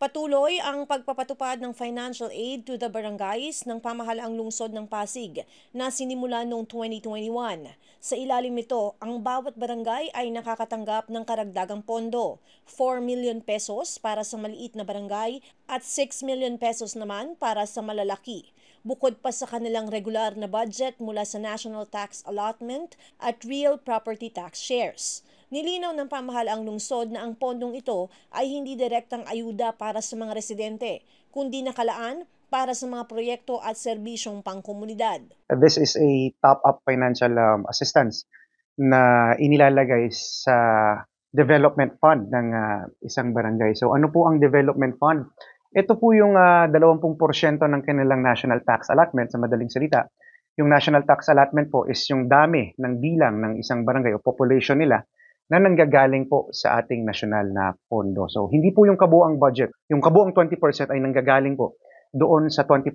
Patuloy ang pagpapatupad ng financial aid to the barangays ng pamahalaang lungsod ng Pasig na sinimula noong 2021. Sa ilalim nito, ang bawat barangay ay nakakatanggap ng karagdagang pondo, 4 million pesos para sa maliit na barangay at 6 million pesos naman para sa malalaki. Bukod pa sa kanilang regular na budget mula sa National Tax Allotment at Real Property Tax Shares. Nilinaw ng pamahalaang lungsod na ang pondong ito ay hindi direktang ayuda para sa mga residente, kundi nakalaan para sa mga proyekto at serbisyong pangkomunidad. This is a top-up financial assistance na inilalagay sa development fund ng isang barangay. So ano po ang development fund? Ito po yung 20% ng kanilang national tax allotment sa madaling salita. Yung national tax allotment po is yung dami ng bilang ng isang barangay o population nila na nanggagaling po sa ating nasyonal na pondo. So, hindi po yung kabuang budget. Yung kabuang 20% ay nanggagaling po doon sa 20%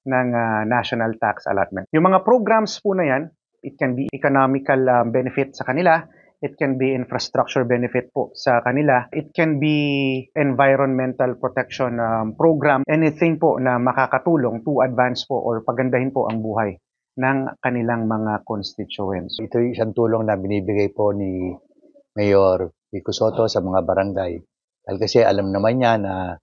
ng national tax allotment. Yung mga programs po na yan, it can be economical benefit sa kanila, it can be infrastructure benefit po sa kanila, it can be environmental protection program, anything po na makakatulong to advance po or pagandahin po ang buhay ng kanilang mga constituents. Ito yung isang tulong na binibigay po ni Mayor Vico Soto sa mga barangay. Dahil kasi alam naman niya na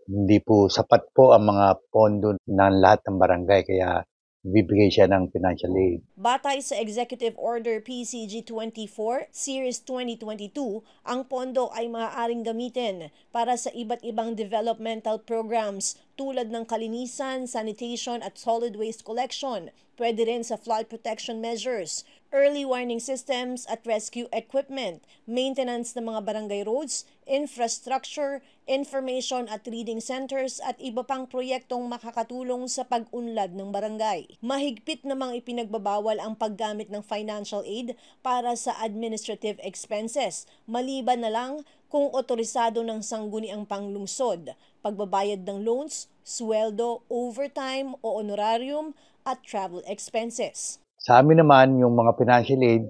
hindi po sapat po ang mga pondo ng lahat ng barangay, kaya bibigay siya ng financial aid. Batay sa Executive Order PCG 24, Series 2022, ang pondo ay maaaring gamitin para sa iba't ibang developmental programs tulad ng kalinisan, sanitation at solid waste collection, pwede rin sa flood protection measures, early warning systems at rescue equipment, maintenance ng mga barangay roads, infrastructure, information at reading centers at iba pang proyektong makakatulong sa pag-unlad ng barangay. Mahigpit namang ipinagbabawal ang paggamit ng financial aid para sa administrative expenses, maliban na lang kung otorisado ng sangguniang panglungsod, pagbabayad ng loans, sweldo, overtime o honorarium at travel expenses. Sa amin naman, yung mga financial aid,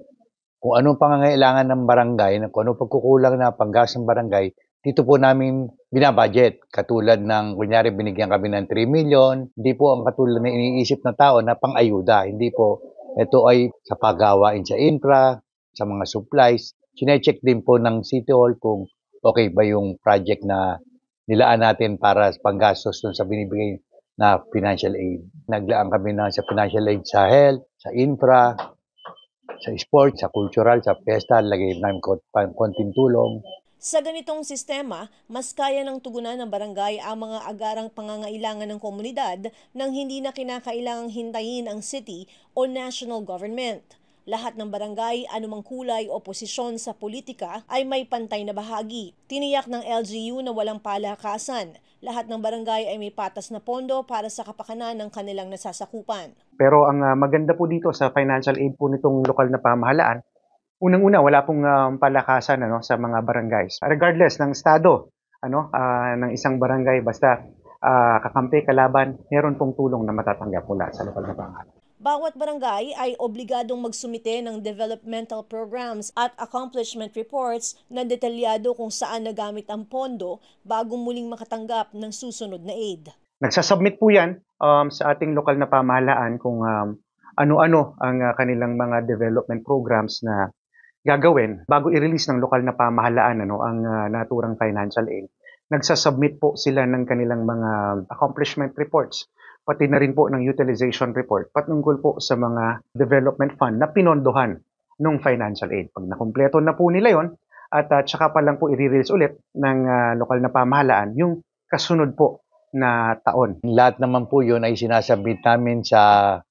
kung anong pangangailangan ng barangay, kung anong pagkukulang na panggas ng barangay, dito po namin binabudget. Katulad ng, kunyari, binigyan kami ng 3 million, hindi po ang katulad na iniisip na tao na pang-ayuda. Hindi po, ito ay sa paggawain sa infra, sa mga supplies. Sinecheck din po ng City Hall kung okay ba yung project na nilaan natin para panggastos dun sa binibigay na financial aid. Naglaan kami na sa financial aid sa health, sa infra, sa sport, sa cultural, sa fiesta, lagay namin konting tulong. Sa ganitong sistema, mas kaya ng tugunan ng barangay ang mga agarang pangangailangan ng komunidad nang hindi na kinakailangang hintayin ang city o national government. Lahat ng barangay, anumang kulay o posisyon sa politika ay may pantay na bahagi. Tiniyak ng LGU na walang palakasan. Lahat ng barangay ay may patas na pondo para sa kapakanan ng kanilang nasasakupan. Pero ang maganda po dito sa financial aid po nitong lokal na pamahalaan, unang-una wala pong palakasan sa mga barangays. Regardless ng estado ng isang barangay, basta kakampi, kalaban, meron pong tulong na matatanggap mula sa lokal na pamahalaan. Bawat barangay ay obligadong magsumite ng developmental programs at accomplishment reports na detalyado kung saan nagamit ang pondo bago muling makatanggap ng susunod na aid. Nagsasubmit po yan sa ating lokal na pamahalaan kung ano-ano ang kanilang mga development programs na gagawin bago i-release ng lokal na pamahalaan ang naturang financial aid. Nagsasubmit po sila ng kanilang mga accomplishment reports, pati na rin po ng utilization report patungkol po sa mga development fund na pinondohan ng financial aid. Pag nakumpleto na po nila yon at saka pa lang po i-release ulit ng lokal na pamahalaan yung kasunod po na taon. Lahat naman po yun ay sinasabit namin sa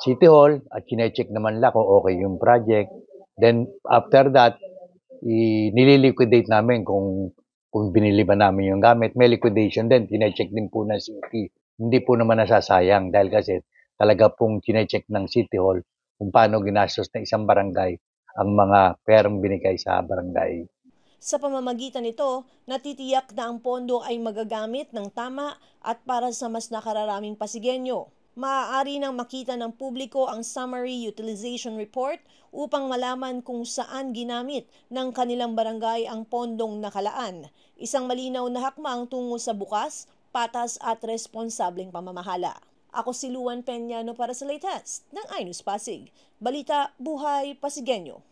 City Hall at kine-check naman lang kung okay yung project. Then after that, nililiquidate namin kung binili ba namin yung gamit. May liquidation din, kine-check din po ng city. Hindi po naman nasasayang dahil kasi talaga pong kine-check ng City Hall kung paano ginastos ng isang barangay ang mga perang binigay sa barangay. Sa pamamagitan nito, natitiyak na ang pondo ay magagamit ng tama at para sa mas nakararaming Pasigueño. Maaari nang makita ng publiko ang Summary Utilization Report upang malaman kung saan ginamit ng kanilang barangay ang pondong nakalaan. Isang malinaw na hakbang tungo sa bukas, patas at responsableng pamamahala. Ako si Luan Peñano para sa latest ng iNews Pasig. Balita, Buhay, Pasigueño.